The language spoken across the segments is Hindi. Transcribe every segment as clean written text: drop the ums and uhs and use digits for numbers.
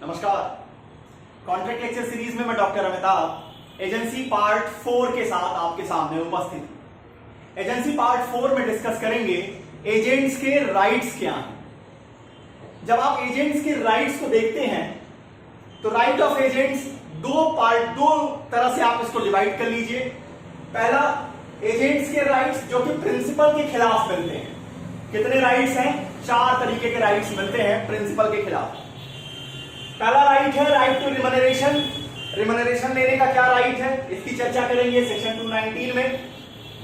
नमस्कार। कॉन्ट्रैक्ट लेक्चर सीरीज में मैं डॉक्टर अमिताभ एजेंसी पार्ट 4 के साथ आपके सामने उपस्थित हूं। एजेंसी पार्ट 4 में डिस्कस करेंगे एजेंट्स के राइट्स क्या हैं। जब आप एजेंट्स के राइट्स को देखते हैं तो राइट ऑफ एजेंट्स दो तरह से आप इसको डिवाइड कर लीजिए। पहला, एजेंट्स के राइट्स जो कि प्रिंसिपल के खिलाफ मिलते हैं। कितने राइट्स हैं? 4 तरीके के राइट्स मिलते हैं प्रिंसिपल के खिलाफ। पहला राइट है राइट टू रिमनरेशन। रिमनरेशन लेने का क्या राइट है, इसकी चर्चा करेंगे सेक्शन 219 में।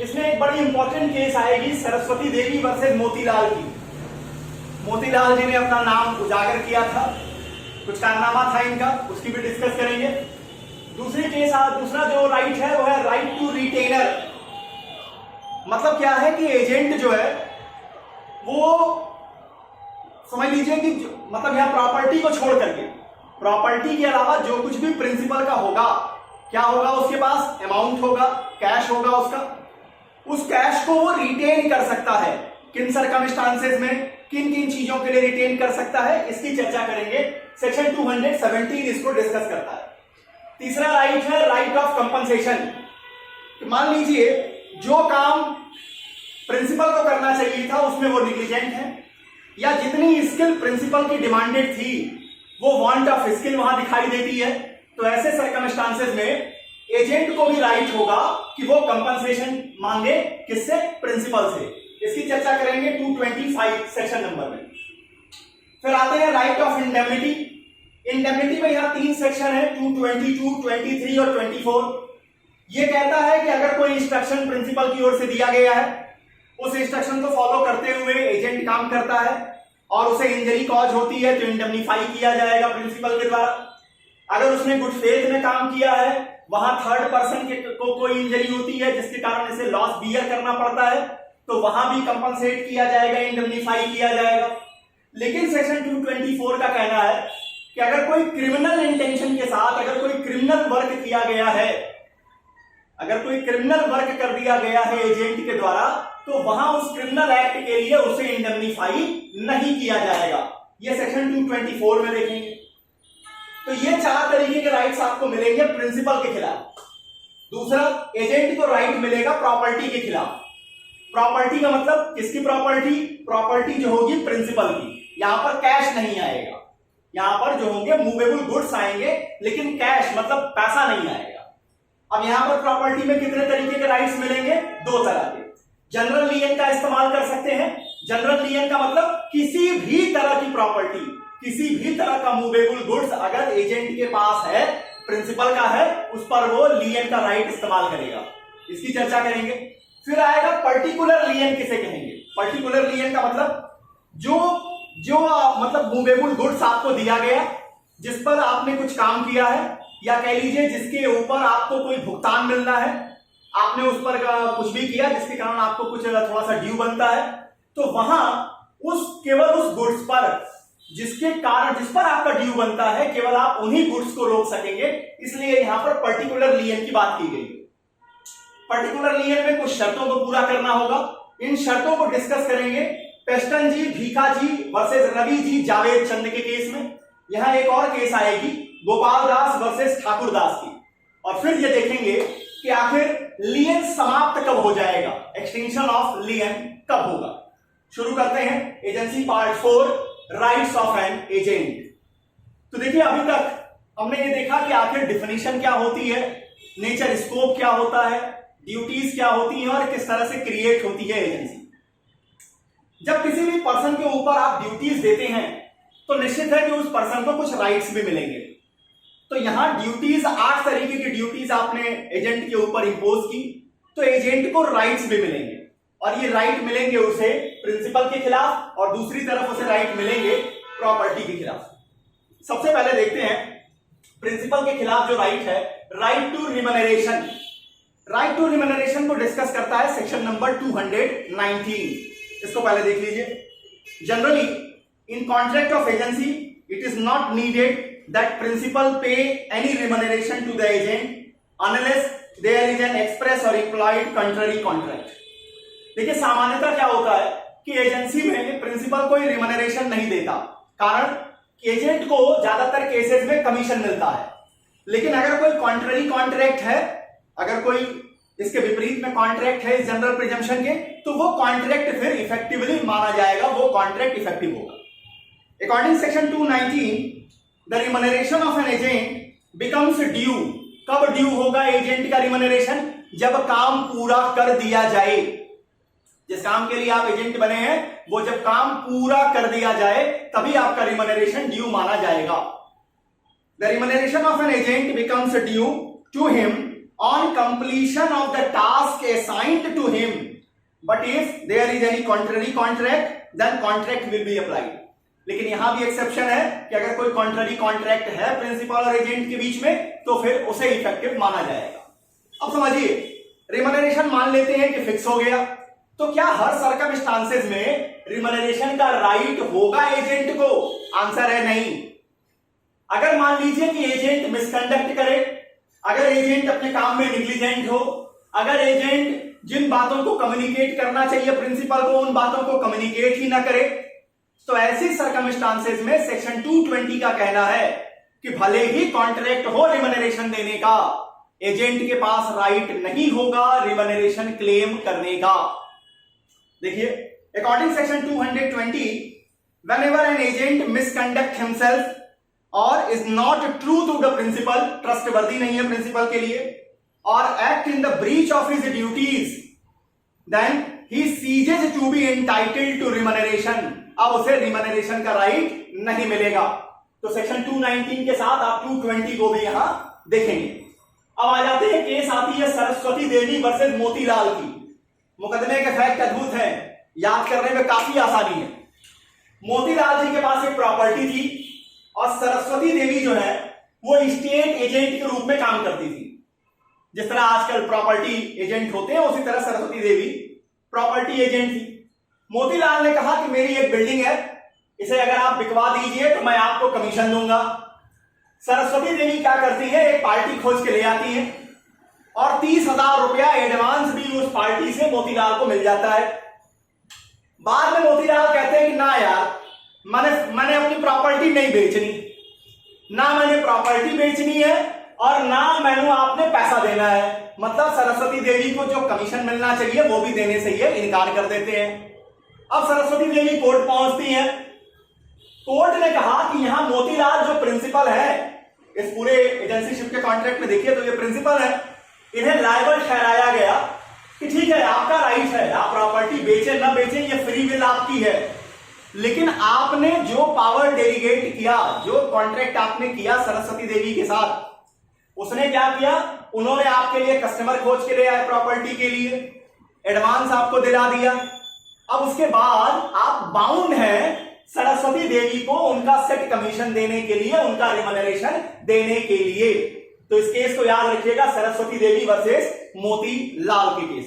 इसमें एक बड़ी इंपॉर्टेंट केस आएगी सरस्वती देवी वर्सेस मोतीलाल की। मोतीलाल जी ने अपना नाम उजागर किया था, कुछ कारनामा था इनका, उसकी भी डिस्कस करेंगे। दूसरा जो राइट है वो है राइट टू रिटेनर। मतलब क्या है कि एजेंट जो है वो समझ लीजिए कि मतलब यहां प्रॉपर्टी को छोड़ करके, प्रॉपर्टी के अलावा जो कुछ भी प्रिंसिपल का होगा, क्या होगा उसके पास? अमाउंट होगा, कैश होगा उसका। उस कैश को वो रिटेन कर सकता है। किन सर्कमस्टांसेस में, किन किन चीजों के लिए रिटेन कर सकता है, इसकी चर्चा करेंगे। सेक्शन 217 इसको डिस्कस करता है। तीसरा राइट है राइट ऑफ कंपनसेशन। मान लीजिए जो काम प्रिंसिपल को करना चाहिए था उसमें वो निग्लिजेंट है, या जितनी स्किल प्रिंसिपल की डिमांडेड थी वो वांट ऑफ स्किल वहां दिखाई देती है, तो ऐसे सर्कमस्टांसेस में एजेंट को भी राइट होगा कि वो कंपनसेशन मांगे। किससे? प्रिंसिपल से। इसकी चर्चा करेंगे 225 सेक्शन नंबर में। फिर आते हैं राइट ऑफ इंडेमनिटी। इंडेमनिटी में यहां 3 सेक्शन है, 222, 23 और 24। ये कहता है कि अगर कोई इंस्ट्रक्शन प्रिंसिपल की ओर से दिया गया है, उस इंस्ट्रक्शन को फॉलो करते हुए एजेंट काम करता है और उसे इंजरी कॉज होती है तो इंडेमनीफाई किया जाएगा प्रिंसिपल के द्वारा। अगर उसने गुड फेथ में काम किया है, वहां थर्ड पर्सन को कोई इंजरी होती है जिसके कारण इसे लॉस बियर करना पड़ता है, तो वहां भी कंपनसेट किया जाएगा, इंडेमनीफाई किया जाएगा। लेकिन सेक्शन 224 का कहना है कि अगर कोई क्रिमिनल इंटेंशन के साथ अगर कोई क्रिमिनल वर्क किया गया है, अगर कोई क्रिमिनल वर्क कर दिया गया है एजेंट के द्वारा, तो वहां उस क्रिमिनल एक्ट के लिए उसे इंडेमनीफाई नहीं किया जाएगा। ये सेक्शन 224 में देखेंगे। तो ये 4 तरीके के राइट्स आपको मिलेंगे प्रिंसिपल के खिलाफ। दूसरा, एजेंट को राइट मिलेगा प्रॉपर्टी के खिलाफ। प्रॉपर्टी का मतलब किसकी प्रॉपर्टी? प्रॉपर्टी जो होगी प्रिंसिपल की। यहां पर कैश नहीं आएगा, यहां पर जो होंगे मूवेबल गुड्स आएंगे, लेकिन कैश मतलब पैसा नहीं आएगा। अब यहां पर प्रॉपर्टी में कितने तरीके के राइट्स मिलेंगे? 2 तरह के। जनरल लियन का इस्तेमाल कर सकते हैं। जनरल लियन का मतलब किसी भी तरह की प्रॉपर्टी, किसी भी तरह का मूवेबल गुड्स अगर एजेंट के पास है, प्रिंसिपल का है, उस पर वो लियन का राइट इस्तेमाल करेगा। इसकी चर्चा करेंगे। फिर आएगा पर्टिकुलर लियन। किसे कहेंगे? पर्टिकुलर लियन का मतलब जो मतलब मूवेबल गुड्स आपको दिया गया, जिस पर आपने कुछ काम किया है, या कह लीजिए जिसके ऊपर आपको कोई भुगतान मिलना है, आपने उस पर कुछ भी किया जिसके कारण आपको कुछ थोड़ा सा ड्यू बनता है, तो वहां केवल उस गुड्स पर जिस पर आपका ड्यू बनता है, केवल आप उन्हीं गुड्स को रोक सकेंगे। इसलिए यहां पर पर्टिकुलर लियन की बात की गई। पर्टिकुलर लियन में कुछ शर्तों को पूरा करना होगा। इन शर्तों को डिस्कस करेंगे पेस्टन जी, भीखा जी वर्सेस रवि जी जावेद चंद के केस में। यहां एक और केस आएगी गोपाल दास वर्सेस ठाकुर दास की। और फिर ये देखेंगे कि आखिर लियन समाप्त कब हो जाएगा, एक्सटेंशन ऑफ लियन कब होगा। शुरू करते हैं agency part 4, rights of an agent. तो देखिए, अभी तक हमने ये देखा कि आखिर डिफिनीशन क्या होती है, नेचर स्कोप क्या होता है, ड्यूटीज क्या होती हैं और किस तरह से क्रिएट होती है एजेंसी। जब किसी भी पर्सन के ऊपर आप ड्यूटीज देते हैं तो निश्चित है कि उस पर्सन को कुछ राइट्स भी मिलेंगे। तो यहां ड्यूटीज 8 तरीके की ड्यूटीज आपने एजेंट के ऊपर इंपोज की, तो एजेंट को राइट्स भी मिलेंगे। और ये राइट मिलेंगे उसे प्रिंसिपल के खिलाफ और दूसरी तरफ उसे राइट मिलेंगे प्रॉपर्टी के खिलाफ। सबसे पहले देखते हैं प्रिंसिपल के खिलाफ जो राइट है, राइट टू रिमनरेशन। राइट टू रिमनरेशन को डिस्कस करता है सेक्शन नंबर 219। इसको पहले देख लीजिए। Generally in contract of agency it is not needed that principal pay any remuneration to the agent unless there is an express or implied contrary contract। देखिए, सामान्यतः क्या होता है कि एजेंसी में प्रिंसिपल कोई रिमनरेशन नहीं देता। कारण एजेंट को ज्यादातर केसेस में कमीशन मिलता है, लेकिन अगर कोई कॉन्ट्ररी कॉन्ट्रैक्ट है, अगर कोई इसके विपरीत में कॉन्ट्रैक्ट है इस जनरल प्रिजम्पशन के, तो वो कॉन्ट्रैक्ट फिर इफेक्टिवली माना जाएगा, वो कॉन्ट्रैक्ट इफेक्टिव होगा। According section 219 the remuneration of an agent becomes due. कब ड्यू होगा एजेंट का रिमनरेशन? जब काम पूरा कर दिया जाए। जिस काम के लिए आप एजेंट बने हैं वो जब काम पूरा कर दिया जाए तभी आपका रिमनरेशन ड्यू माना जाएगा। The remuneration of an agent becomes due to him on completion of the task assigned to him, but if there is any contrary contract then contract will be applied. लेकिन यहां भी एक्सेप्शन है कि अगर कोई कॉन्ट्ररी कॉन्ट्रैक्ट है प्रिंसिपल और एजेंट के बीच में तो फिर उसे इफेक्टिव माना जाएगा। अब समझिए, रिमनरेशन मान लेते हैं कि फिक्स हो गया, तो क्या हर सर्कमस्टांसेस में रिमनरेशन का राइट होगा एजेंट को? आंसर है नहीं। अगर मान लीजिए कि एजेंट मिसकंडक्ट करे, अगर एजेंट अपने काम में निग्लिजेंट हो, अगर एजेंट जिन बातों को कम्युनिकेट करना चाहिए प्रिंसिपल को उन बातों को कम्युनिकेट ही ना करे, तो ऐसी सर्कमस्टांसेस में सेक्शन 220 का कहना है कि भले ही कॉन्ट्रैक्ट हो रिमनरेशन देने का, एजेंट के पास राइट नहीं होगा रिमनरेशन क्लेम करने का। देखिए, according section 220 whenever an agent misconduct himself or is not true to the principal, trustworthy नहीं है प्रिंसिपल के लिए, और act in the breach of his duties, then he ceases to be entitled to remuneration। अब उसे रिमनरेशन का राइट नहीं मिलेगा। तो सेक्शन 219 के साथ आप 220 को भी यहां देखेंगे। अब आ जाते हैं, केस आती है सरस्वती देवी वर्सेस मोतीलाल की। मुकदमे के फैक्ट अद्भुत हैं, याद करने में काफी आसानी है। मोतीलाल जी के पास एक प्रॉपर्टी थी और सरस्वती देवी जो है वो स्टेट एजेंट के रूप में काम करती थी। जिस तरह आजकल प्रॉपर्टी एजेंट होते हैं उसी तरह सरस्वती देवी प्रॉपर्टी एजेंट थी। मोतीलाल ने कहा कि मेरी एक बिल्डिंग है, इसे अगर आप बिकवा दीजिए तो मैं आपको कमीशन दूंगा। सरस्वती देवी क्या करती है, एक पार्टी खोज के ले आती है और 30,000 रुपया एडवांस भी उस पार्टी से मोतीलाल को मिल जाता है। बाद में मोतीलाल कहते हैं कि ना यार, मैंने अपनी प्रॉपर्टी नहीं बेचनी, ना मैंने प्रॉपर्टी बेचनी है और ना मैंने आपने पैसा देना है। मतलब सरस्वती देवी को जो कमीशन मिलना चाहिए वो भी देने से ये इनकार कर देते हैं। अब सरस्वती देवी कोर्ट पहुंचती है। कोर्ट ने कहा कि यहां मोतीलाल जो प्रिंसिपल है इस पूरे एजेंसीशिप के कॉन्ट्रैक्ट में, देखिए तो ये प्रिंसिपल है, इन्हें लायबल ठहराया गया कि ठीक है आपका राइट है, आप प्रॉपर्टी बेचे ना बेचे ये फ्री विल आपकी है, लेकिन आपने जो पावर डेलीगेट किया, जो कॉन्ट्रैक्ट आपने किया सरस्वती देवी के साथ, उसने क्या किया, उन्होंने आपके लिए कस्टमर खोज के ले आए प्रॉपर्टी के लिए, एडवांस आपको दिला दिया। अब उसके बाद आप बाउंड हैं सरस्वती देवी को उनका सेट कमीशन देने के लिए, उनका रिमनरेशन देने के लिए। तो इस केस को याद रखिएगा, सरस्वती देवी वर्सेस मोतीलाल के केस।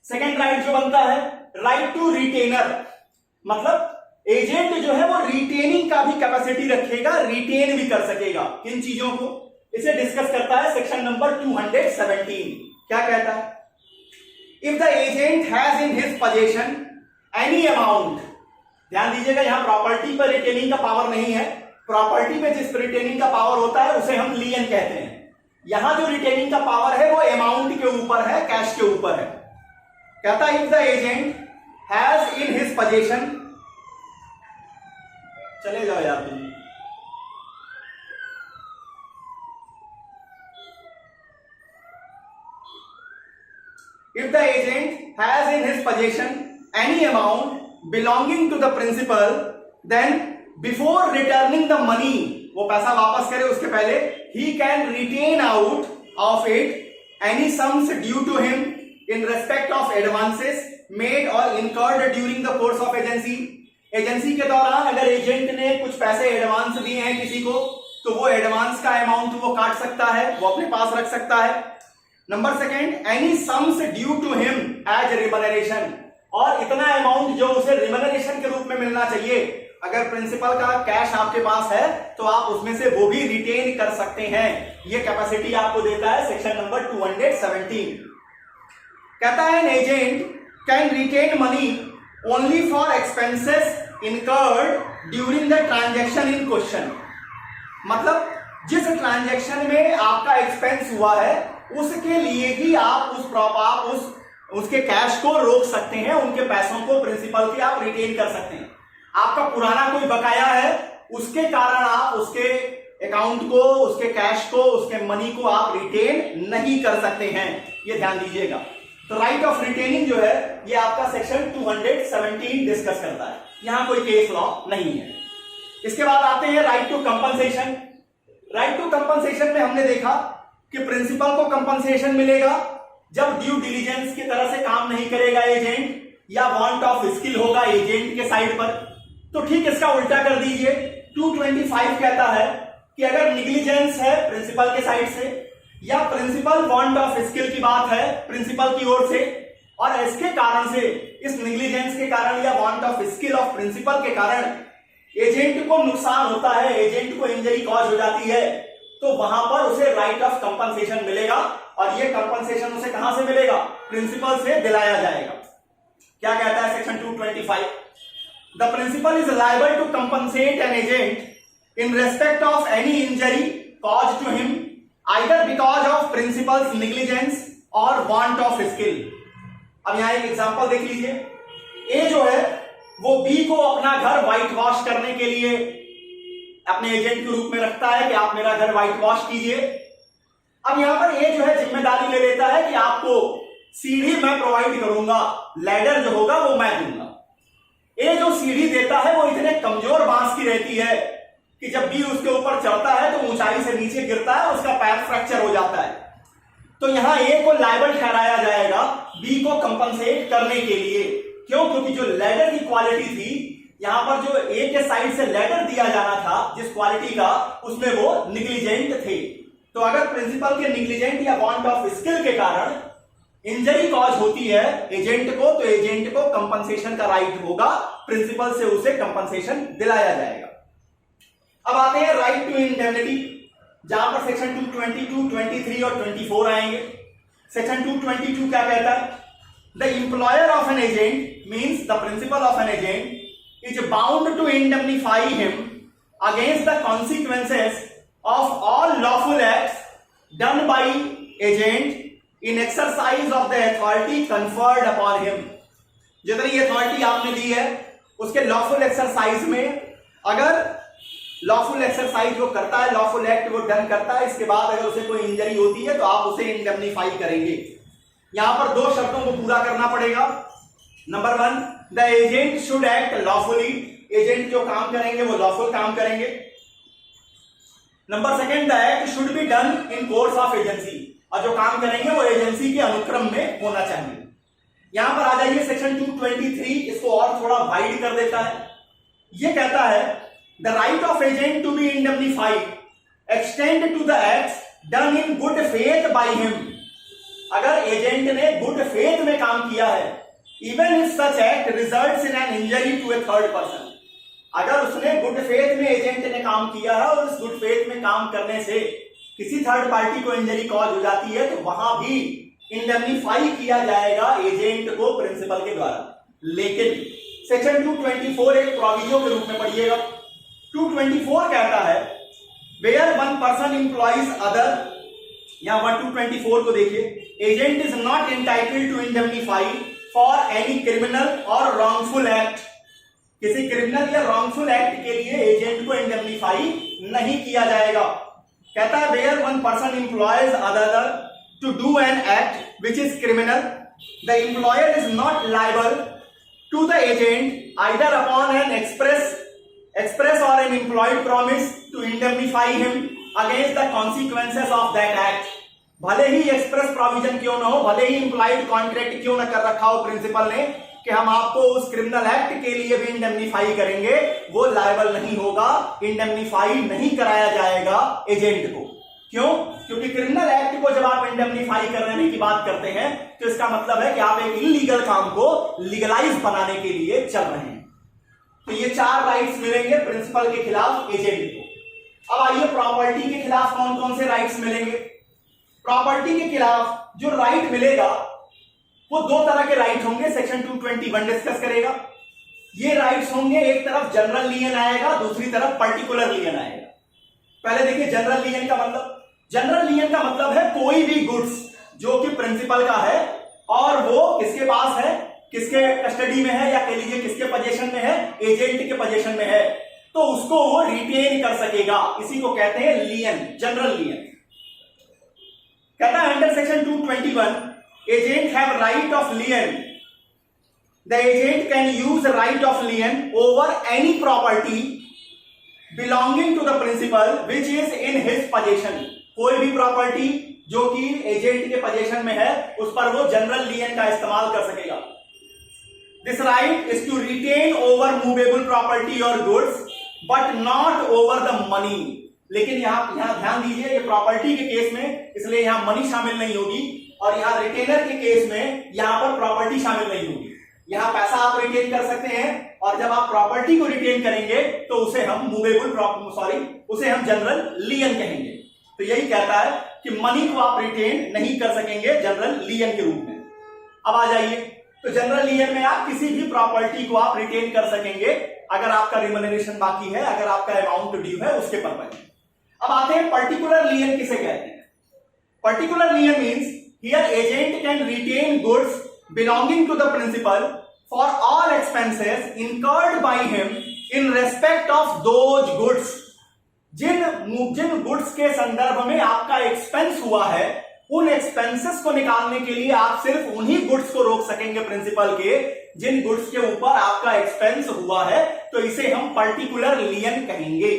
सेकंड राइट जो बनता है, राइट टू रिटेनर, मतलब एजेंट जो है वो रिटेनिंग का भी कैपेसिटी रखेगा, रिटेन भी कर सकेगा। किन चीजों को इसे डिस्कस करता है सेक्शन नंबर 217। क्या कहता है, if the agent has in his possession any amount, ध्यान दीजिएगा यहां प्रॉपर्टी पर रिटेनिंग का पावर नहीं है, प्रॉपर्टी पे जिस रिटेनिंग का पावर होता है उसे हम लियन कहते हैं। यहां जो रिटेनिंग का पावर है वो अमाउंट के ऊपर है, कैश के ऊपर है। कहता है if the agent has in his possession, चले जाओ यार तुम, if the agent has in his possession any amount belonging to the principal, then before returning the money, वो पैसा वापस करे उसके पहले, he can retain out of it any sums due to him in respect of advances made or incurred during the course of agency। Agency के दौरान अगर एजेंट ने कुछ पैसे एडवांस दिए हैं किसी को, तो वो एडवांस का अमाउंट वो काट सकता है, वो अपने पास रख सकता है। Number second, any sums due to him as remuneration, और इतना अमाउंट जो उसे रिमनरेशन के रूप में मिलना चाहिए, अगर प्रिंसिपल का कैश आपके पास है तो आप उसमें से वो भी रिटेन कर सकते हैं। ये कैपेसिटी आपको देता है सेक्शन नंबर 217। कहता है an agent can retain money only for expenses incurred during the transaction in question, मतलब जिस ट्रांजैक्शन में आपका एक्सपेंस हुआ है उसके लिए ही आप उसके कैश को रोक सकते हैं, उनके पैसों को प्रिंसिपल के आप रिटेन कर सकते हैं। आपका पुराना कोई बकाया है उसके कारण आप उसके अकाउंट को, उसके कैश को, उसके मनी को आप रिटेन नहीं कर सकते हैं, ये ध्यान दीजिएगा। तो राइट ऑफ रिटेनिंग जो है ये आपका सेक्शन 217 डिस्कस करता है, यहां कोई केस लॉ नहीं है। इसके बाद आते हैं right to compensation. Right to compensation में हमने देखा कि प्रिंसिपल को कंपनसेशन मिलेगा जब ड्यू डिलीजेंस की तरह से काम नहीं करेगा एजेंट, या वांट ऑफ स्किल होगा एजेंट के साइड पर। तो ठीक इसका उल्टा कर दीजिए, 225 कहता है कि अगर निग्लिजेंस है प्रिंसिपल के साइड से, या प्रिंसिपल वांट ऑफ स्किल की बात है प्रिंसिपल की ओर से, और इसके कारण से, इस निग्लिजेंस के कारण या want of skill of principal के कारण एजेंट को नुकसान होता है, एजेंट को इंजरी कॉज हो जाती है, तो वहां पर उसे राइट ऑफ कंपनसेशन मिलेगा। और ये कंपनसेशन उसे कहां से मिलेगा? प्रिंसिपल से दिलाया जाएगा। क्या कहता है section 225? The principal is liable to compensate an agent in respect of any injury cause to him either because of principals negligence और वांट ऑफ स्किल। अब यहां एक एग्जांपल देख लीजिए। ए जो है वो बी को अपना घर व्हाइट वॉश करने के लिए अपने एजेंट के रूप में रखता है कि आप मेरा घर व्हाइट वॉश कीजिए। अब यहां पर ए जो है जिम्मेदारी ले लेता है कि आपको सीढ़ी मैं प्रोवाइड करूंगा, लैडर जो होगा वो मैं दूंगा। ए जो सीढ़ी देता है वो इतने कमजोर बांस की रहती है कि जब बी उसके ऊपर चढ़ता है तो ऊंचाई से नीचे गिरता है, उसका पैर फ्रैक्चर हो जाता है। तो यहां ए को लायबल ठहराया जाएगा बी को कंपनसेट करने के लिए। क्यों? क्योंकि जो लैडर की क्वालिटी थी, यहां पर जो ए के साइड से लैडर दिया जाना था जिस क्वालिटी का, उसमें वो निग्लिजेंट थे। तो अगर प्रिंसिपल के निग्लिजेंट या वांट ऑफ स्किल के कारण इंजरी कॉज होती है एजेंट को, तो एजेंट को कंपनसेशन का राइट होगा, प्रिंसिपल से उसे कंपनसेशन दिलाया जाएगा। अब आते हैं राइट टू इंडेमनिटी, जहां पर सेक्शन 222, 23 और 24 आएंगे। सेक्शन 222 क्या कहता है? The employer of an agent means the principal of an agent is bound to indemnify him against the consequences of all lawful acts done by agent in exercise of the authority conferred upon him। जितनी अथॉरिटी आपने दी है उसके लॉफुल एक्सरसाइज में, अगर लॉफुल एक्सरसाइज वो करता है, लॉफुल एक्ट वो डन करता है, इसके बाद अगर उसे कोई इंजरी होती है तो आप उसे इंडेमनीफाई करेंगे। यहां पर दो शर्तों को पूरा करना पड़ेगा। Number 1, the agent should act lawfully, agent जो काम करेंगे वो लॉफुल काम करेंगे। Number 2, the act should be done in course of agency, और जो काम करेंगे वो एजेंसी के अनुक्रम में होना चाहिए। यहां पर आ जाइए सेक्शन 223, इसको और थोड़ा वाइड कर देता है। ये कहता है the right of agent to be indemnified extend to the acts done in good faith by him. अगर एजेंट ने गुड फेथ में काम किया है, even if such act results in an injury to a third person, अगर उसने गुड फेथ में एजेंट ने काम किया है और उस गुड फेथ में काम करने से किसी थर्ड पार्टी को इंजरी कॉज हो जाती है, तो वहां भी इंडेमनीफाई किया जाएगा एजेंट को प्रिंसिपल के द्वारा। लेकिन सेक्शन 224 एक प्रोविजो के रूप में पढ़िएगा। 224 कहता है where one person employs other, यहां 224 को देखिए, agent is not entitled to indemnify for any criminal और रॉन्गफुल एक्ट। किसी क्रिमिनल या रॉन्गफुल एक्ट के लिए एजेंट को इंडेमनीफाई नहीं किया जाएगा। कहता है where one person employs other to do an act which is criminal, the employer is not liable to the agent either upon an express or an implied promise to indemnify him against the consequences of that act। भले ही एक्सप्रेस प्रोविजन क्यों ना हो, भले ही इंप्लाइड कॉन्ट्रैक्ट क्यों ना कर रखा हो प्रिंसिपल ने कि हम आपको उस क्रिमिनल एक्ट के लिए भी इंडेमनीफाई करेंगे, वो लायबल नहीं होगा, इंडेमनीफाई नहीं कराया जाएगा एजेंट को। क्यों? क्योंकि क्रिमिनल एक्ट को जब आप इंडेमनीफाई करने की बात करते हैं तो इसका मतलब है कि आप एक इलीगल काम को लीगलाइज बनाने के लिए चल रहे हैं। तो ये 4 राइट्स मिलेंगे प्रिंसिपल के खिलाफ एजेंट को। अब आइए प्रॉपर्टी के खिलाफ कौन कौन से राइट्स मिलेंगे। प्रॉपर्टी के खिलाफ जो राइट मिलेगा वो 2 तरह के राइट होंगे, सेक्शन 221 डिस्कस करेगा। ये राइट्स होंगे, एक तरफ जनरल लियन आएगा, दूसरी तरफ पर्टिकुलर लियन आएगा। पहले देखिए जनरल लियन का मतलब। जनरल लियन का मतलब है कोई भी गुड्स जो कि प्रिंसिपल का है और वो किसके पास है, किसके कस्टडी में है, या कह लीजिए किसके पोजीशन में है, एजेंट के पोजीशन में है, तो उसको वो रिटेन कर सकेगा। इसी को कहते हैं लियन, जनरल लियन। कहता है under section 221 agent have right of lien, the agent can use right of lien over any property belonging to the principal which is in his position. कोई भी प्रॉपर्टी जो कि एजेंट के पोजीशन में है उस पर वो जनरल लियन का इस्तेमाल कर सकेगा। This right is to retain over movable property और goods but not over the money. लेकिन यहां ध्यान दीजिए, ये प्रॉपर्टी के केस में, इसलिए यहां मनी शामिल नहीं होगी, और यहां रिटेनर के केस में यहां पर प्रॉपर्टी शामिल नहीं होगी। यहां पैसा आप रिटेन कर सकते हैं, और जब आप प्रॉपर्टी को रिटेन करेंगे तो उसे हम उसे हम जनरल लियन कहेंगे। तो यही कहता है कि मनी को आप रिटेन नहीं कर सकेंगे जनरल लियन के रूप में। अब आ जाइए, तो जनरल लियन में आप किसी भी प्रॉपर्टी को आप रिटेन कर सकेंगे अगर आपका रिमनरेशन बाकी है, अगर आपका अमाउंट ड्यू है, उसके पर्पज। अब आते हैं पर्टिकुलर लियन किसे कहते हैं। Particular lien means here agent can retain goods belonging to the principal for all expenses incurred by him in respect of those goods। जिन गुड्स के संदर्भ में आपका एक्सपेंस हुआ है, उन एक्सपेंसेस को निकालने के लिए आप सिर्फ उन्हीं गुड्स को रोक सकेंगे प्रिंसिपल के, जिन गुड्स के ऊपर आपका एक्सपेंस हुआ है। तो इसे हम पर्टिकुलर लियन कहेंगे।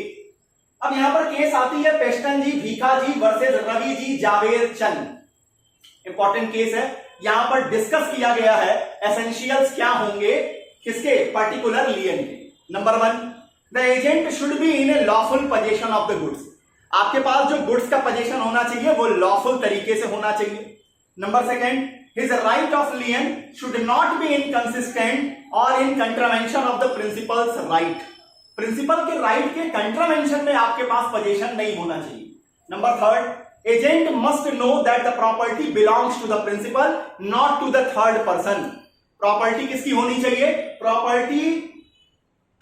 अब यहां पर केस आती है पेस्टन जी, भीखा जी वर्सेस रवि जी, जावेद चंद। इंपॉर्टेंट केस है, यहां पर डिस्कस किया गया है एसेंशियल्स क्या होंगे किसके, पर्टिकुलर लियन के। Number 1, the agent should be in A lawful position of the goods. आपके पास जो गुड्स का पोजीशन होना चाहिए वो लॉफुल तरीके से होना चाहिए। Number 2, his right of lien should not be inconsistent और in contravention of the principal's right. Principal के राइट के कंट्रावेंशन में आपके पास पोजीशन नहीं होना चाहिए। Number 3, agent must know that the property belongs to the principal not to the third person। Property किसकी होनी चाहिए, प्रॉपर्टी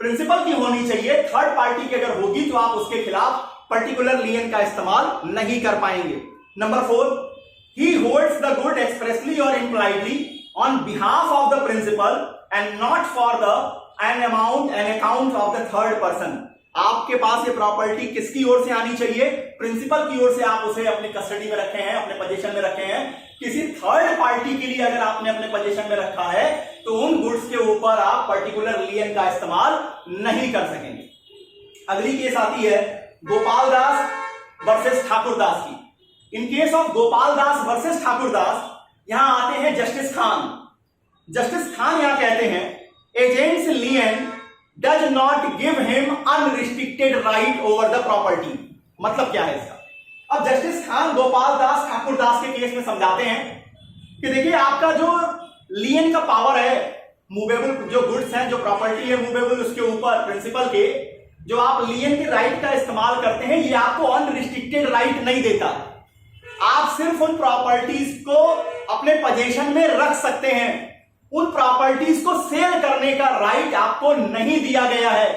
प्रिंसिपल की होनी चाहिए। थर्ड पार्टी की अगर होगी तो आप उसके खिलाफ पर्टिकुलर लियन का इस्तेमाल नहीं कर पाएंगे। Number 4, he holds the good expressly or impliedly on behalf of the principal and not for the an account of the third person। आपके पास ये प्रॉपर्टी किसकी ओर से आनी चाहिए, प्रिंसिपल की ओर से। आप उसे अपने कस्टडी में रखे हैं, अपने पोजीशन में रखे हैं। किसी थर्ड पार्टी के लिए अगर आपने अपने पोजीशन में रखा है तो उन गुड्स के ऊपर आप पर्टिकुलर लियन का इस्तेमाल नहीं कर सकेंगे। अगली केस आती है गोपाल दास वर्सेस ठाकुर दास की। In case of Gopal Das versus Thakur Das, यहां आते हैं जस्टिस खान। जस्टिस खान यहां कहते हैं agents लियन does not give him unrestricted right over the property। मतलब क्या है इसका? अब जस्टिस खान गोपाल दास ठाकुर दास के केस में समझाते हैं कि देखिए आपका जो लियन का पावर है, मूवेबल जो गुड्स हैं, जो प्रॉपर्टी है मूवेबल, उसके ऊपर प्रिंसिपल के जो आप लियन के राइट का इस्तेमाल करते हैं, ये आपको अनरिस्ट्रिक्टेड राइट नहीं देता। आप सिर्फ उन प्रॉपर्टीज को अपने पोजीशन में रख सकते हैं, उन प्रॉपर्टीज को सेल करने का राइट आपको नहीं दिया गया है।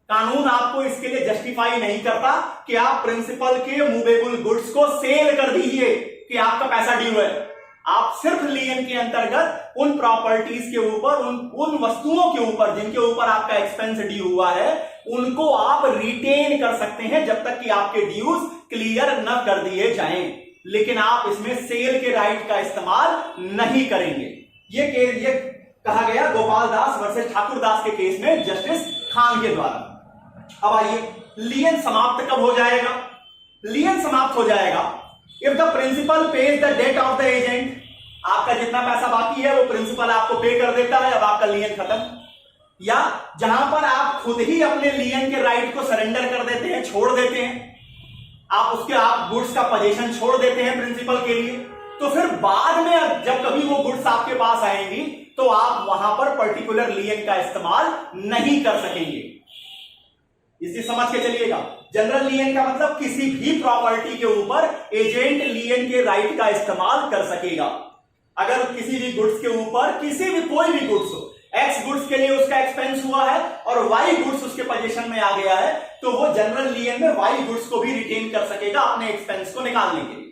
कानून आपको इसके लिए जस्टिफाई नहीं करता कि आप प्रिंसिपल के मूवेबल गुड्स को सेल कर दीजिए कि आपका पैसा ड्यू है। आप सिर्फ लियन के अंतर्गत उन प्रॉपर्टीज के ऊपर, उन वस्तुओं के ऊपर जिनके ऊपर आपका एक्सपेंस ड्यू हुआ है, उनको आप रिटेन कर सकते हैं जब तक कि आपके ड्यूज क्लियर न कर दिए जाएं। लेकिन आप इसमें सेल के राइट का इस्तेमाल नहीं करेंगे। ये कहा गया गोपाल दास वर्सेस ठाकुर दास के केस में जस्टिस खान के द्वारा। अब आइए, लियन समाप्त कब हो जाएगा? लियन समाप्त हो जाएगा if the principal pays the debt of the agent. आपका जितना पैसा बाकी है वो प्रिंसिपल आपको पे कर देता है, अब आपका लियन खत्म। या जहां पर आप खुद ही अपने लियन के राइट को सरेंडर कर देते हैं, छोड़ देते हैं, आप गुड्स का पोजीशन छोड़ देते हैं प्रिंसिपल के लिए, तो फिर बाद में जब कभी वो गुड्स आपके पास आएंगी तो आप वहां पर पर्टिकुलर लियन का इस्तेमाल नहीं कर सकेंगे। इसे समझ के चलिएगा। जनरल लियन का मतलब किसी भी प्रॉपर्टी के ऊपर एजेंट लियन के राइट का इस्तेमाल कर सकेगा। अगर किसी भी गुड्स के ऊपर कोई भी गुड्स हो, एक्स गुड्स के लिए उसका एक्सपेंस हुआ है और वाई गुड्स उसके पोजीशन में आ गया है, तो वो जनरल लियन में वाई गुड्स को भी रिटेन कर सकेगा अपने एक्सपेंस को निकालने के लिए।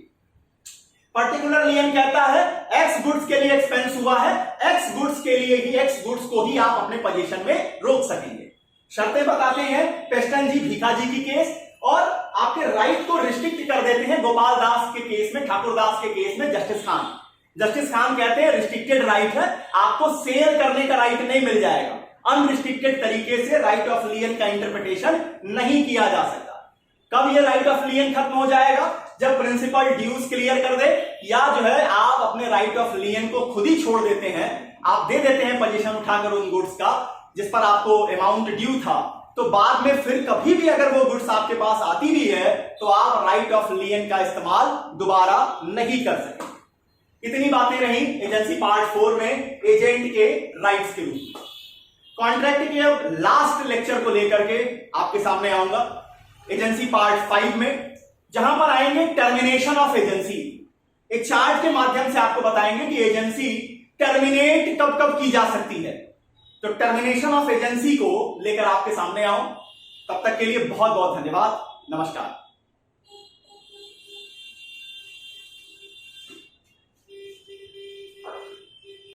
पर्टिकुलर लियन कहता है एक्स गुड्स के लिए एक्सपेंस हुआ है, एक्स गुड्स के लिए ही एक्स गुड्स को ही आप अपने पोजीशन में रोक सकेंगे। शर्तें बताते हैं पेस्टन जी भीखा जी की केस, और आपके राइट को रिस्ट्रिक्ट कर देते हैं गोपाल दास के केस में, ठाकुर दास के केस में जस्टिस खान। जस्टिस खान कहते हैं रिस्ट्रिक्टेड राइट है, आपको सेल करने का राइट नहीं मिल जाएगा, अनरिस्ट्रिक्टेड तरीके से राइट ऑफ लियन का इंटरप्रिटेशन नहीं किया जा सकता। कब ये राइट ऑफ लियन खत्म हो जाएगा? जब प्रिंसिपल ड्यूज क्लियर कर दे, या जो है आप अपने राइट ऑफ लियन को खुद ही छोड़ देते हैं, आप दे देते हैं पोजीशन उठाकर उन गुड्स का जिस पर आपको अमाउंट ड्यू था, तो बाद में फिर कभी भी अगर वो गुड्स आपके पास आती भी है तो आप राइट ऑफ लियन का इस्तेमाल दोबारा नहीं कर सकते। इतनी बातें रही एजेंसी पार्ट 4 में एजेंट के राइट्स के रूप में। कॉन्ट्रैक्ट के अब लास्ट लेक्चर को लेकर के आपके सामने आऊंगा एजेंसी पार्ट 5 में, जहां पर आएंगे टर्मिनेशन ऑफ एजेंसी। एक चार्ट के माध्यम से आपको बताएंगे कि एजेंसी टर्मिनेट कब कब की जा सकती है। तो टर्मिनेशन ऑफ एजेंसी को लेकर आपके सामने आऊं, तब तक के लिए बहुत बहुत धन्यवाद, नमस्कार।